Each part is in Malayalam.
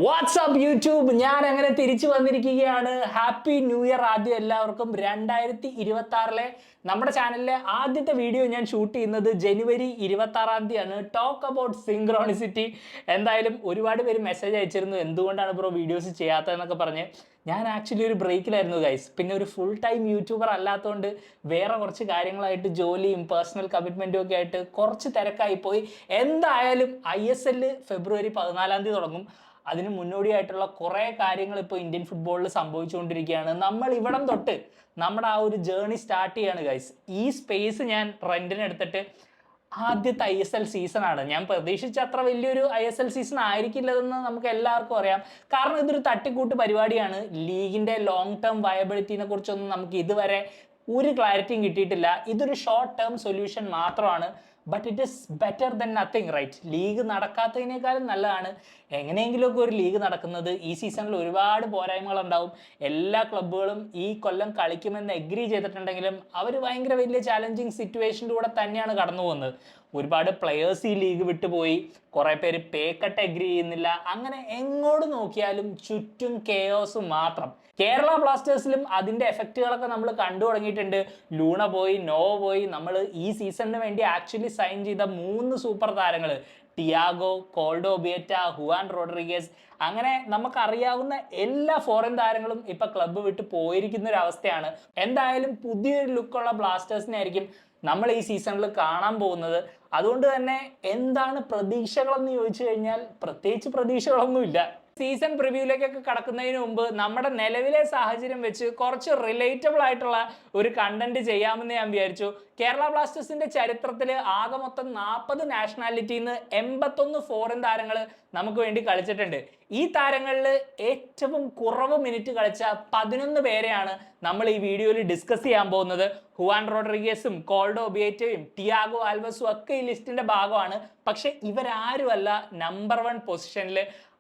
വാട്സ്ആപ്പ് യൂട്യൂബ്, ഞാൻ അങ്ങനെ തിരിച്ചു വന്നിരിക്കുകയാണ്. ഹാപ്പി ന്യൂ ഇയർ ആദ്യം എല്ലാവർക്കും. 2026 നമ്മുടെ ചാനലിലെ ആദ്യത്തെ വീഡിയോ ഞാൻ ഷൂട്ട് ചെയ്യുന്നത് ജനുവരി 26 തീയതിയാണ്. Talk about synchronicity. എന്തായാലും ഒരുപാട് പേര് മെസ്സേജ് അയച്ചിരുന്നു, എന്തുകൊണ്ടാണ് ബ്രോ വീഡിയോസ് ചെയ്യാത്തതെന്നൊക്കെ പറഞ്ഞ്. ഞാൻ ആക്ച്വലി ഒരു ബ്രേക്കിലായിരുന്നു ഗൈസ്. പിന്നെ ഒരു ഫുൾ ടൈം യൂട്യൂബർ അല്ലാത്തതുകൊണ്ട് വേറെ കുറച്ച് കാര്യങ്ങളായിട്ട് ജോലിയും പേഴ്സണൽ കമ്മിറ്റ്മെൻറ്റും ഒക്കെ ആയിട്ട് കുറച്ച് തിരക്കായിപ്പോയി. എന്തായാലും ISL ഫെബ്രുവരി 14 തുടങ്ങും. അതിന് മുന്നോടിയായിട്ടുള്ള കുറേ കാര്യങ്ങൾ ഇപ്പോൾ ഇന്ത്യൻ ഫുട്ബോളിൽ സംഭവിച്ചുകൊണ്ടിരിക്കുകയാണ്. നമ്മൾ ഇവിടം തൊട്ട് നമ്മുടെ ആ ഒരു ജേർണി സ്റ്റാർട്ട് ചെയ്യാണ് ഗൈസ്. ഈ സ്പേസ് ഞാൻ റെന്റിന് എടുത്തിട്ട് ആദ്യത്തെ ISL സീസണാണ്. ഞാൻ പ്രതീക്ഷിച്ച അത്ര വലിയൊരു ISL സീസൺ ആയിരിക്കില്ലെന്ന് നമുക്ക് എല്ലാവർക്കും അറിയാം. കാരണം ഇതൊരു തട്ടിക്കൂട്ട് പരിപാടിയാണ്. ലീഗിന്റെ ലോങ് ടേം വയബിലിറ്റിനെ കുറിച്ചൊന്നും നമുക്ക് ഇതുവരെ ഒരു ക്ലാരിറ്റിയും കിട്ടിയിട്ടില്ല. ഇതൊരു ഷോർട്ട് ടേം സൊല്യൂഷൻ മാത്രമാണ്. But it is better than nothing, right? League നടക്കാത്തതിനേക്കാളും നല്ലതാണ് എങ്ങനെയെങ്കിലുമൊക്കെ ഒരു ലീഗ് നടക്കുന്നത്. ഈ സീസണിൽ ഒരുപാട് പോരായ്മകളുണ്ടാവും. എല്ലാ ക്ലബ്ബുകളും ഈ കൊല്ലം കളിക്കുമെന്ന് എഗ്രി ചെയ്തിട്ടുണ്ടെങ്കിലും അവർ ഭയങ്കര വലിയ ചാലഞ്ചിങ് സിറ്റുവേഷനിലൂടെ തന്നെയാണ് കടന്നു പോകുന്നത്. ഒരുപാട് പ്ലെയേഴ്സ് ഈ ലീഗ് വിട്ടുപോയി, കുറേ പേര് പേ കട്ട് എഗ്രി ചെയ്യുന്നില്ല. അങ്ങനെ എങ്ങോട്ട് നോക്കിയാലും ചുറ്റും കെയോസ് മാത്രം. കേരള ബ്ലാസ്റ്റേഴ്സിലും അതിന്റെ എഫക്റ്റുകളൊക്കെ നമ്മൾ കണ്ടു തുടങ്ങിയിട്ടുണ്ട്. ലൂണ പോയി, നോവ പോയി. നമ്മൾ ഈ സീസണിന് വേണ്ടി ആക്ച്വലി സൈൻ ചെയ്ത 3 സൂപ്പർ താരങ്ങൾ, ടിയാഗോ, കോൾഡോ ബിയറ്റ, ഹുവാൻ റോഡ്രിഗസ്, അങ്ങനെ നമുക്കറിയാവുന്ന എല്ലാ ഫോറിൻ താരങ്ങളും ഇപ്പൊ ക്ലബ്ബ് വിട്ട് പോയിരിക്കുന്ന ഒരു അവസ്ഥയാണ്. എന്തായാലും പുതിയൊരു ലുക്കുള്ള ബ്ലാസ്റ്റേഴ്സിനായിരിക്കും നമ്മൾ ഈ സീസണിൽ കാണാൻ പോകുന്നത്. അതുകൊണ്ട് തന്നെ എന്താണ് പ്രതീക്ഷകളെന്ന് ചോദിച്ചു കഴിഞ്ഞാൽ പ്രത്യേകിച്ച് പ്രതീക്ഷകളൊന്നുമില്ല. സീസൺ പ്രിവ്യൂലേക്കൊക്കെ കടക്കുന്നതിന് മുമ്പ് നമ്മുടെ നിലവിലെ സാഹചര്യം വെച്ച് കുറച്ച് റിലേറ്റബിൾ ആയിട്ടുള്ള ഒരു കണ്ടന്റ് ചെയ്യാമെന്ന് ഞാൻ വിചാരിച്ചു. കേരള ബ്ലാസ്റ്റേഴ്സിന്റെ ചരിത്രത്തിൽ ആകെ മൊത്തം 40 നാഷണാലിറ്റിയിൽ നിന്ന് 81 ഫോറിൻ താരങ്ങൾ നമുക്ക് വേണ്ടി കളിച്ചിട്ടുണ്ട്. ഈ താരങ്ങളിൽ ഏറ്റവും കുറവ് മിനിറ്റ് കളിച്ച 11 പേരെയാണ് നമ്മൾ ഈ വീഡിയോയിൽ ഡിസ്കസ് ചെയ്യാൻ പോകുന്നത്. ഹുവാൻ റോഡ്രിഗസും കോൾഡോ ബിയേറ്റയും ടിയാഗോ ആൽവസും ഒക്കെ ഈ ലിസ്റ്റിന്റെ ഭാഗമാണ്. പക്ഷെ ഇവരാരുമല്ല നമ്പർ 1 പൊസിഷനിൽ.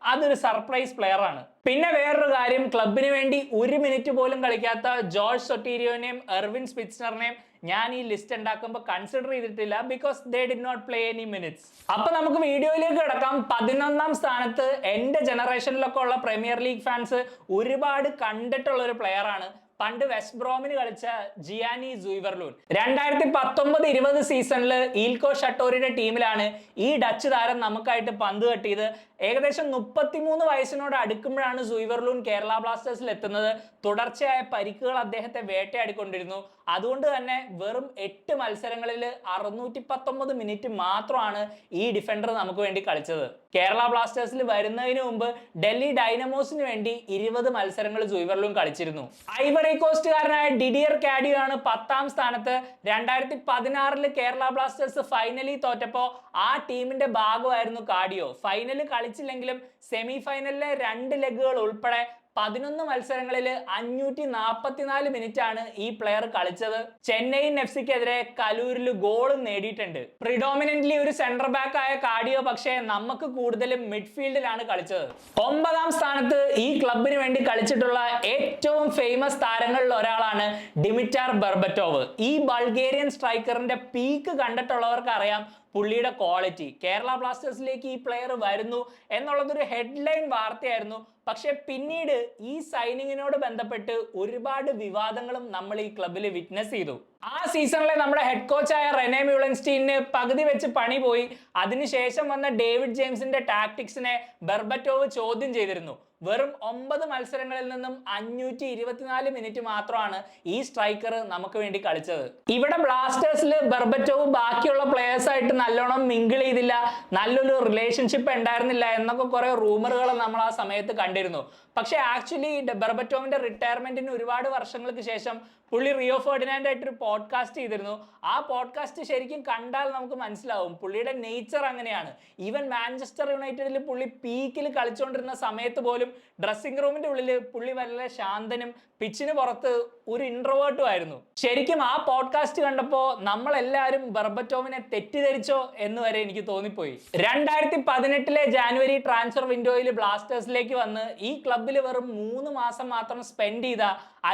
അതൊരു സർപ്രൈസ് പ്ലെയർ ആണ്. പിന്നെ വേറൊരു കാര്യം, ക്ലബിന് വേണ്ടി 1 മിനിറ്റ് പോലും കളിക്കാത്ത ജോർജ് സൊട്ടീരിയോനെയും എർവിൻ സ്പിറ്റ്സറിനെയും ഞാൻ ഈ ലിസ്റ്റ് ഉണ്ടാക്കുമ്പോൾ കൺസിഡർ ചെയ്തിട്ടില്ല. Because they did not play any minutes. അപ്പൊ നമുക്ക് വീഡിയോയിലേക്ക് കിടക്കാം. 11ാം സ്ഥാനത്ത് എന്റെ ജനറേഷനിലൊക്കെ ഉള്ള പ്രീമിയർ ലീഗ് ഫാൻസ് ഒരുപാട് കണ്ടിട്ടുള്ള ഒരു പ്ലെയർ ആണ്. പണ്ട് വെസ്റ്റ് ബ്രോമിന് കളിച്ച ജിയാനി സൂയിവർലൂൻ. 2019-20 സീസണിൽ ഈൽക്കോ ഷട്ടോറിയുടെ ടീമിലാണ് ഈ ഡച്ച് താരം നമുക്കായിട്ട് പന്ത് തട്ടിയത്. ഏകദേശം 33 വയസ്സിനോട് അടുക്കുമ്പോഴാണ് സൂയിവർലൂൻ കേരള ബ്ലാസ്റ്റേഴ്സിൽ എത്തുന്നത്. തുടർച്ചയായ പരിക്കുകൾ അദ്ദേഹത്തെ വേട്ടയാടിക്കൊണ്ടിരുന്നു. അതുകൊണ്ട് തന്നെ വെറും 8 മത്സരങ്ങളിൽ 619 മിനിറ്റ് മാത്രമാണ് ഈ ഡിഫൻഡർ നമുക്ക് വേണ്ടി കളിച്ചത്. കേരള ബ്ലാസ്റ്റേഴ്സിൽ വരുന്നതിന് മുമ്പ് ഡൽഹി ഡൈനമോസിന് വേണ്ടി 20 മത്സരങ്ങൾ സൂയിവർലൂൻ കളിച്ചിരുന്നു. ഐവറി കോസ്റ്റുകാരനായ ഡിഡിയർ കാഡിയോ ആണ് 10ാം സ്ഥാനത്ത്. 2016 കേരള ബ്ലാസ്റ്റേഴ്സ് ഫൈനലി തോറ്റപ്പോ ആ ടീമിന്റെ ഭാഗമായിരുന്നു കാഡിയോ. ഫൈനൽ കളിച്ചില്ലെങ്കിലും സെമി ഫൈനലിലെ 2 ലെഗുകൾ ഉൾപ്പെടെ 11 മത്സരങ്ങളിൽ 544 മിനിറ്റ് ആണ് ഈ പ്ലെയർ കളിച്ചത്. ചെന്നൈയിൻ FCക്കെതിരെ കലൂരിൽ ഗോളും നേടിയിട്ടുണ്ട്. പ്രിഡോമിനന്റ്ലി ഒരു സെന്റർ ബാക്ക് ആയ കാഡിയോ പക്ഷേ നമുക്ക് കൂടുതലും മിഡ്ഫീൽഡിലാണ് കളിച്ചത്. 9ാം സ്ഥാനത്ത് ഈ ക്ലബിന് വേണ്ടി കളിച്ചിട്ടുള്ള ഏറ്റവും ഫേമസ് താരങ്ങളിൽ ഒരാളാണ് ഡിമിറ്റാർ ബെർബറ്റോവ്. ഈ ബൾഗേറിയൻ സ്ട്രൈക്കറിന്റെ പീക്ക് കണ്ടിട്ടുള്ളവർക്ക് അറിയാം പുള്ളിയുടെ ക്വാളിറ്റി. കേരള ബ്ലാസ്റ്റേഴ്സിലേക്ക് ഈ പ്ലെയർ വരുന്നു എന്നുള്ളതൊരു ഹെഡ്ലൈൻ വാർത്തയായിരുന്നു. പക്ഷെ പിന്നീട് ഈ സൈനിങ്ങിനോട് ബന്ധപ്പെട്ട് ഒരുപാട് വിവാദങ്ങളും നമ്മൾ ഈ ക്ലബിൽ വിറ്റ്നസ് ചെയ്തു. ആ സീസണിലെ നമ്മുടെ ഹെഡ് കോച്ചായ റെനെ മ്യൂളൻസ്റ്റീന് പകുതി വെച്ച് പണി പോയി. അതിനുശേഷം വന്ന ഡേവിഡ് ജെയിംസിന്റെ ടാക്ടിക്സിനെ ബെർബറ്റോവ് ചോദ്യം ചെയ്തിരുന്നു. വെറും 9 മത്സരങ്ങളിൽ നിന്നും 524 മിനിറ്റ് മാത്രമാണ് ഈ സ്ട്രൈക്കർ നമുക്ക് വേണ്ടി കളിച്ചത്. ഇവിടെ ബ്ലാസ്റ്റേഴ്സിൽ ബെർബറ്റോവ് ബാക്കിയുള്ള പ്ലേയേഴ്സ് ആയിട്ട് നല്ലോണം മിങ്കിൾ ചെയ്തില്ല, നല്ലൊരു റിലേഷൻഷിപ്പ് ഉണ്ടായിരുന്നില്ല എന്നൊക്കെ കുറെ റൂമറുകൾ നമ്മൾ ആ സമയത്ത് കണ്ടിരുന്നു. പക്ഷെ ആക്ച്വലി ബെർബറ്റോവിന്റെ റിട്ടയർമെന്റിന് ഒരുപാട് വർഷങ്ങൾക്ക് ശേഷം പുള്ളി റിയോ ഫെർഡിനാൻഡ് ആയിട്ടൊരു പോഡ്കാസ്റ്റ് ചെയ്തിരുന്നു. ആ പോഡ്കാസ്റ്റ് ശരിക്കും കണ്ടാൽ നമുക്ക് മനസ്സിലാവും പുള്ളിയുടെ നേച്ചർ അങ്ങനെയാണ്. ഈവൻ മാഞ്ചസ്റ്റർ യുണൈറ്റഡിൽ പുള്ളി പീക്കിൽ കളിച്ചുകൊണ്ടിരുന്ന സമയത്ത് പോലും ഡ്രസ്സിംഗ് റൂമിന്റെ ഉള്ളിൽ പുള്ളി വളരെ ശാന്തനും പിച്ചിന് പുറത്ത് ഒരു ഇൻട്രോവേർട്ടും ആയിരുന്നു. ശരിക്കും ആ പോഡ്കാസ്റ്റ് കണ്ടപ്പോൾ നമ്മളെല്ലാവരും ബെർബറ്റോവിനെ തെറ്റിദ്ധരിച്ചോ എന്ന് വരെ എനിക്ക് തോന്നിപ്പോയി. 2018 ജാനുവരി ട്രാൻസ്ഫർ വിൻഡോയിൽ ബ്ലാസ്റ്റേഴ്സിലേക്ക് വന്ന് ഈ ക്ലബിൽ വെറും 3 മാസം മാത്രം സ്പെൻഡ് ചെയ്ത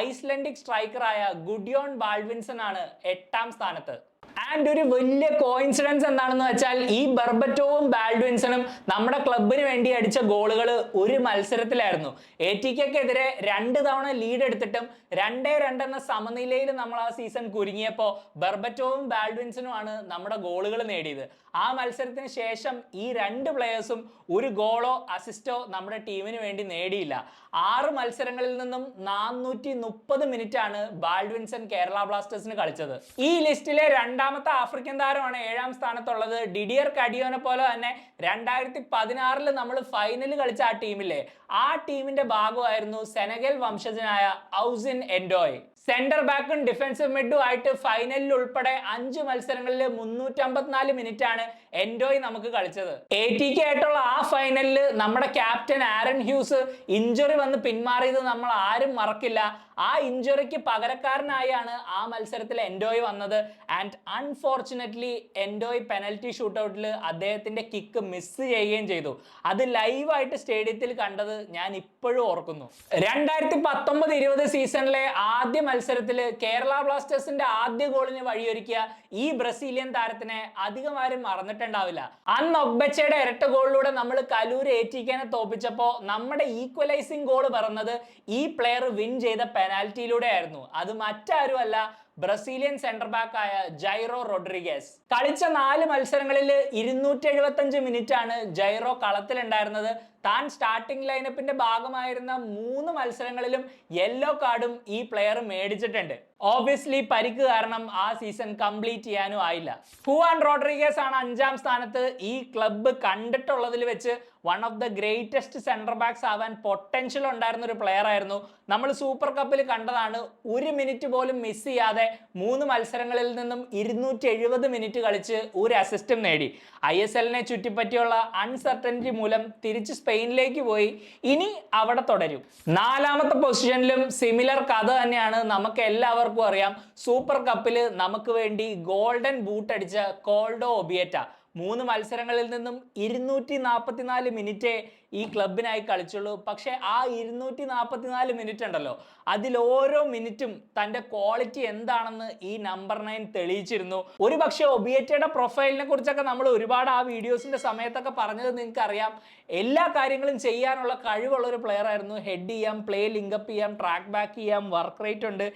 ഐസ്ലൻഡിക് സ്ട്രൈക്കറായ ഗുഡിയോൺ ബാൾഡ്വിൻസൺ ആണ് 8ാം സ്ഥാനത്ത്. ആൻഡ് ഒരു വലിയ കോയിൻസിഡൻസ് എന്താണെന്ന് വെച്ചാൽ ഈ ബെർബറ്റോവും ബാൽഡ്വിൻസണും നമ്മുടെ ക്ലബിന് വേണ്ടി അടിച്ച ഗോളുകൾ ഒരു മത്സരത്തിലായിരുന്നു. എറ്റിക്കെതിരെ 2 തവണ ലീഡ് എടുത്തിട്ടും 2-2 എന്ന സമനിലയിൽ നമ്മൾ ആ സീസൺ കുരുങ്ങിയപ്പോൾ ബെർബറ്റോവും ബാൽഡ്വിൻസണും ആണ് നമ്മുടെ ഗോളുകൾ നേടിയത്. ആ മത്സരത്തിന് ശേഷം ഈ 2 പ്ലെയേഴ്സും ഒരു ഗോളോ അസിസ്റ്റോ നമ്മുടെ ടീമിന് വേണ്ടി നേടിയില്ല. 6 മത്സരങ്ങളിൽ നിന്നും 430 മിനിറ്റ് ആണ് ബാൽഡ്വിൻസൺ കേരള ബ്ലാസ്റ്റേഴ്സിന് കളിച്ചത്. ഈ ലിസ്റ്റിലെ രണ്ടാമത്തെ ആഫ്രിക്കൻ താരമാണ് 7ാം സ്ഥാനത്തുള്ളത്. ഡിഡിയർ കഡിയോനെ പോലെ തന്നെ 2016 നമ്മൾ ഫൈനൽ കളിച്ച ആ ടീമില്ലേ, ആ ടീമിന്റെ ഭാഗമായിരുന്നു സെനഗൽ വംശജനായ ഔസിൻ എൻഡോയ്. സെന്റർ ബാക്കും ഡിഫൻസീവ് മിഡും ആയിട്ട് ഫൈനലിൽ ഉൾപ്പെടെ 5 മത്സരങ്ങളിൽ 354 മിനിറ്റ് ആണ് എൻഡോയ് നമുക്ക് കളിച്ചത്. ATK ആയിട്ടുള്ള ആ ഫൈനലിൽ നമ്മുടെ ക്യാപ്റ്റൻ ആരൺ ഹ്യൂസ് ഇഞ്ചുറി വന്ന് പിന്മാറിയത് നമ്മൾ ആരും മറക്കില്ല. ആ ഇഞ്ചുറിക്ക് പകരക്കാരനായാണ് ആ മത്സരത്തിൽ എൻഡോയ് വന്നത്. ആൻഡ് അൺഫോർച്ചുനേറ്റ്ലി എൻഡോയ് പെനൽറ്റി ഷൂട്ടൗട്ടിൽ അദ്ദേഹത്തിന്റെ കിക്ക് മിസ് ചെയ്യുകയും ചെയ്തു. അത് ലൈവായിട്ട് സ്റ്റേഡിയത്തിൽ കണ്ടത് ഞാൻ ഇപ്പോഴും ഓർക്കുന്നു. 2019-20 സീസണിലെ ആദ്യ മത്സരത്തിൽ കേരള ബ്ലാസ്റ്റേഴ്സിന്റെ ആദ്യ ഗോളിന് വഴിയൊരുക്കിയ ഈ ബ്രസീലിയൻ താരത്തിനെ അധികം ആരും മറന്നിട്ടുണ്ടാവില്ല. അന്ന് ഒഗ്ബച്ചയുടെ ഇരട്ട ഗോളിലൂടെ നമ്മൾ കലൂർ ATKനെ തോപ്പിച്ചപ്പോൾ നമ്മുടെ ഈക്വലൈസിംഗ് ഗോൾ പറഞ്ഞത് ഈ പ്ലെയർ വിൻ ചെയ്ത പെനാൽറ്റിയിലൂടെ ആയിരുന്നു. അത് മറ്റാരുമല്ല, ബ്രസീലിയൻ സെന്റർ ബാക്ക് ആയ ജൈറോ റോഡ്രിഗസ്. കളിച്ച 4 മത്സരങ്ങളിൽ 275 മിനിറ്റ് ആണ് ജൈറോ കളത്തിലുണ്ടായിരുന്നത്. താൻ സ്റ്റാർട്ടിംഗ് ലൈനപ്പിന്റെ ഭാഗമായിരുന്ന 3 മത്സരങ്ങളിലും യെല്ലോ കാർഡും ഈ പ്ലെയർ മേടിച്ചിട്ടുണ്ട്. ഓബിയസ്ലി പരിക്ക് കാരണം ആ സീസൺ കംപ്ലീറ്റ് ചെയ്യാനും ആയില്ല. ഹുവാൻ റോഡ്രിഗസ് ആണ് 5ാം സ്ഥാനത്ത്. ഈ ക്ലബ്ബ് കണ്ടിട്ടുള്ളതിൽ വെച്ച് one of the greatest centre backs ആവാൻ പൊട്ടൻഷ്യൽ ഉണ്ടായിരുന്ന ഒരു പ്ലെയർ ആയിരുന്നു. നമ്മൾ സൂപ്പർ കപ്പിൽ കണ്ടതാണ്, 1 മിനിറ്റ് പോലും മിസ് ചെയ്യാതെ 3 മത്സരങ്ങളിൽ നിന്നും 270 മിനിറ്റ് കളിച്ച് ഒരു അസിസ്റ്റും നേടി. ISLനെ ചുറ്റിപ്പറ്റിയുള്ള അൺസർട്ടനിറ്റി മൂലം തിരിച്ച് സ്പെയിനിലേക്ക് പോയി. ഇനി അവിടെ തുടരും. 4ാമത്തെ പൊസിഷനിലും സിമിലർ കഥ തന്നെയാണ്. നമുക്ക് എല്ലാവർക്കും അറിയാം, സൂപ്പർ കപ്പിൽ നമുക്ക് വേണ്ടി ഗോൾഡൻ ബൂട്ട് അടിച്ച കോൾഡോ ഒബിയേറ്റ 3 മത്സരങ്ങളിൽ നിന്നും 244 മിനിറ്റേ ഈ ക്ലബിനായി കളിച്ചുള്ളൂ. പക്ഷെ ആ 244 മിനിറ്റ് ഉണ്ടല്ലോ, അതിൽ ഓരോ മിനിറ്റും തൻ്റെ ക്വാളിറ്റി എന്താണെന്ന് ഈ നമ്പർ 9 തെളിയിച്ചിരുന്നു. ഒരു പക്ഷേ ഒബിയേറ്റയുടെ പ്രൊഫൈലിനെ കുറിച്ചൊക്കെ നമ്മൾ ഒരുപാട് ആ വീഡിയോസിന്റെ സമയത്തൊക്കെ പറഞ്ഞത് നിങ്ങൾക്ക് അറിയാം. എല്ലാ കാര്യങ്ങളും ചെയ്യാനുള്ള കഴിവുള്ള ഒരു പ്ലെയർ ആയിരുന്നു. ഹെഡ് ചെയ്യാം, പ്ലേ ലിങ്കപ്പ് ചെയ്യാം, ട്രാക്ക് ബാക്ക് ചെയ്യാം, വർക്ക് റേറ്റ് ഉണ്ട്,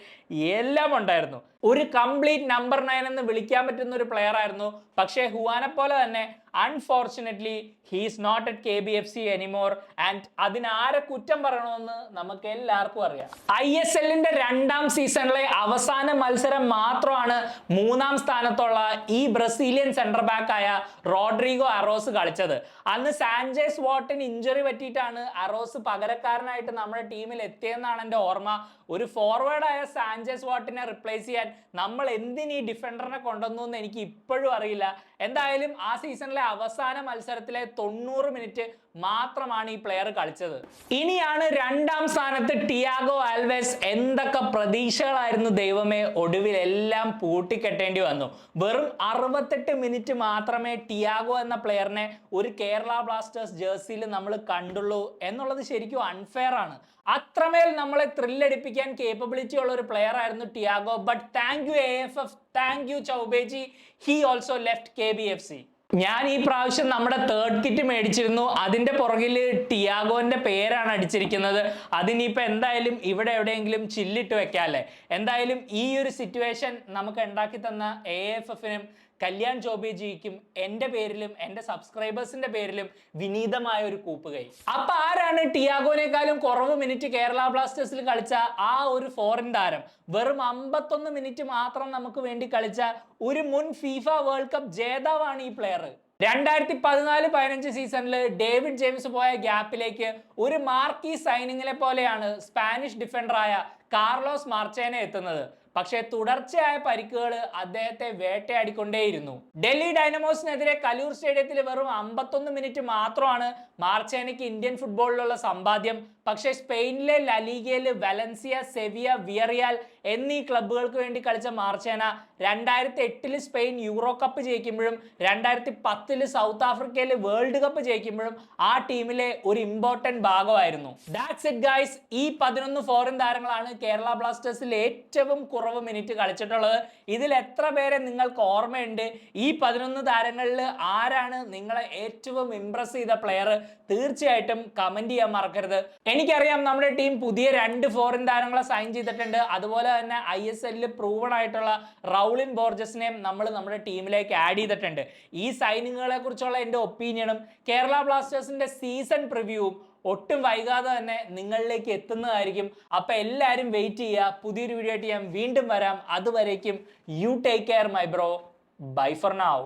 എല്ലാം ഉണ്ടായിരുന്നു. ഒരു കംപ്ലീറ്റ് നമ്പർ 9 എന്ന് വിളിക്കാൻ പറ്റുന്ന ഒരു പ്ലെയർ ആയിരുന്നു. പക്ഷേ ഹുവാനെ പോലെ തന്നെ unfortunately he is not at KBFC anymore. And അതിനാരെ കുറ്റം പറയണമെന്ന് നമുക്ക് എല്ലാവർക്കും അറിയാം. ISLന്റെ 2ാം സീസണിലെ അവസാന മത്സരം മാത്രമാണ് 3ാം സ്ഥാനത്തുള്ള ഈ ബ്രസീലിയൻ സെന്റർ ബാക്ക് ആയ റോഡ്രിഗോ അറോസ് കളിച്ചത്. അന്ന് സാഞ്ചേസ് വാട്ടിന് ഇഞ്ചുറി പറ്റിയിട്ടാണ് അറോസ് പകരക്കാരനായിട്ട് നമ്മുടെ ടീമിൽ എത്തിയെന്നാണ് എൻ്റെ ഓർമ്മ. ഒരു ഫോർവേഡായ സാഞ്ചേസ് വാട്ടിനെ റിപ്ലേസ് ചെയ്യാൻ നമ്മൾ എന്തിന് ഈ ഡിഫൻഡറിനെ കൊണ്ടുവന്നു എന്ന് എനിക്ക് ഇപ്പോഴും അറിയില്ല. എന്തായാലും ആ സീസണിലെ അവസാന മത്സരത്തിലെ 90 മിനിറ്റ് മാത്രമാണ് ഈ പ്ലെയർ കളിച്ചത്. ഇനിയാണ് 2ാം സ്ഥാനത്ത് ടിയാഗോ ആൽവേസ്. എന്തൊക്കെ പ്രതീക്ഷകളായിരുന്നു ദൈവമേ, ഒടുവിൽ എല്ലാം പൂട്ടിക്കെട്ടേണ്ടി വന്നു. വെറും 68 മിനിറ്റ് മാത്രമേ ടിയാഗോ എന്ന പ്ലെയറിനെ ഒരു കേരള ബ്ലാസ്റ്റേഴ്സ് ജേഴ്സിയിൽ നമ്മൾ കണ്ടുള്ളൂ എന്നുള്ളത് ശരിക്കും അൺഫെയർ ആണ്. അത്രമേൽ നമ്മളെ ത്രില്ലടിപ്പിക്കാൻ കേപ്പബിലിറ്റി ഉള്ള ഒരു പ്ലെയർ ആയിരുന്നു Tiago. But thank you AFF, thank you Chaubeyji, he also left KBFC. ഞാൻ ഈ പ്രാവശ്യം നമ്മുടെ 3rd കിറ്റ് മേടിച്ചിരുന്നു. അതിന്റെ പുറകിൽ ടിയാഗോന്റെ പേരാണ് അടിച്ചിരിക്കുന്നത്. അതിനിപ്പോൾ എന്തായാലും ഇവിടെ എവിടെയെങ്കിലും ചില്ലിട്ട് വെക്കാല്ലേ. എന്തായാലും ഈ ഒരു സിറ്റുവേഷൻ നമുക്ക് ഉണ്ടാക്കി തന്ന AFFനും കല്യാൺ ചോബേജിക്കും എൻ്റെ പേരിലും എൻ്റെ സബ്സ്ക്രൈബേഴ്സിന്റെ പേരിലും വിനീതമായ ഒരു കൂപ്പുകൈ. അപ്പൊ ആരാണ് ടിയാഗോനേക്കാളും കുറവ് മിനിറ്റ് കേരള ബ്ലാസ്റ്റേഴ്സിൽ കളിച്ച ആ ഒരു ഫോറിൻ താരം? വെറും 51 മിനിറ്റ് മാത്രം നമുക്ക് വേണ്ടി കളിച്ച ഒരു മുൻ ഫിഫ വേൾഡ് കപ്പ് ജേതാവാണ് ഈ പ്ലെയർ. 2014-15 സീസണിൽ ഡേവിഡ് ജെയിംസ് പോയ ഗ്യാപ്പിലേക്ക് ഒരു മാർക്കി സൈനിങ്ങിനെ പോലെയാണ് സ്പാനിഷ് ഡിഫൻഡറായ കാർലോസ് മാർച്ചേനെ എത്തുന്നത്. പക്ഷേ തുടർച്ചയായ പരിക്കുകൾ അദ്ദേഹത്തെ വേട്ടയാടിക്കൊണ്ടേയിരുന്നു. ഡൽഹി ഡൈനമോസിനെതിരെ കലൂർ സ്റ്റേഡിയത്തിൽ വെറും 51 മിനിറ്റ് മാത്രമാണ് മാർച്ചേനയ്ക്ക് ഇന്ത്യൻ ഫുട്ബോളിലുള്ള സമ്പാദ്യം. പക്ഷേ സ്പെയിനിലെ ലലീഗയിൽ വലൻസിയ, സെവിയ, വിയറിയാൽ എന്നീ ക്ലബ്ബുകൾക്ക് വേണ്ടി കളിച്ച മാർച്ചേന 2008 സ്പെയിൻ യൂറോ കപ്പ് ജയിക്കുമ്പോഴും 2010 സൗത്ത് ആഫ്രിക്കയിൽ വേൾഡ് കപ്പ് ജയിക്കുമ്പോഴും ആ ടീമിലെ ഒരു ഇമ്പോർട്ടന്റ് ഭാഗമായിരുന്നു. That's it guys. ഈ 11 ഫോറിൻ താരങ്ങളാണ് കേരള ബ്ലാസ്റ്റേഴ്സിൽ ഏറ്റവും കുറവ് മിനിറ്റ് കളിച്ചിട്ടുള്ളത്. ഇതിൽ എത്ര പേരെ നിങ്ങൾക്ക് ഓർമ്മയുണ്ട്? ഈ 11 താരങ്ങളിൽ ആരാണ് നിങ്ങളെ ഏറ്റവും ഇംപ്രസ് ചെയ്ത പ്ലെയർ? തീർച്ചയായിട്ടും കമന്റ് ചെയ്യാൻ മറക്കരുത്. എനിക്കറിയാം നമ്മുടെ ടീം പുതിയ 2 ഫോറിൻ താരങ്ങളെ സൈൻ ചെയ്തിട്ടുണ്ട്. അതുപോലെ തന്നെ ISL പ്രൂവൺ ആയിട്ടുള്ള റൗളിൻ ബോർജസിനെയും നമ്മൾ നമ്മുടെ ടീമിലേക്ക് ആഡ് ചെയ്തിട്ടുണ്ട്. ഈ സൈനിങ്ങുകളെ കുറിച്ചുള്ള എൻ്റെ ഒപ്പീനിയനും കേരള ബ്ലാസ്റ്റേഴ്സിന്റെ സീസൺ പ്രിവ്യൂവും ഒട്ടും വൈകാതെ തന്നെ നിങ്ങളിലേക്ക് എത്തുന്നതായിരിക്കും. അപ്പൊ എല്ലാവരും വെയിറ്റ് ചെയ്യുക. പുതിയൊരു വീഡിയോ ആയിട്ട് ഞാൻ വീണ്ടും വരാം. അതുവരേക്കും you take care my bro. Bye for now.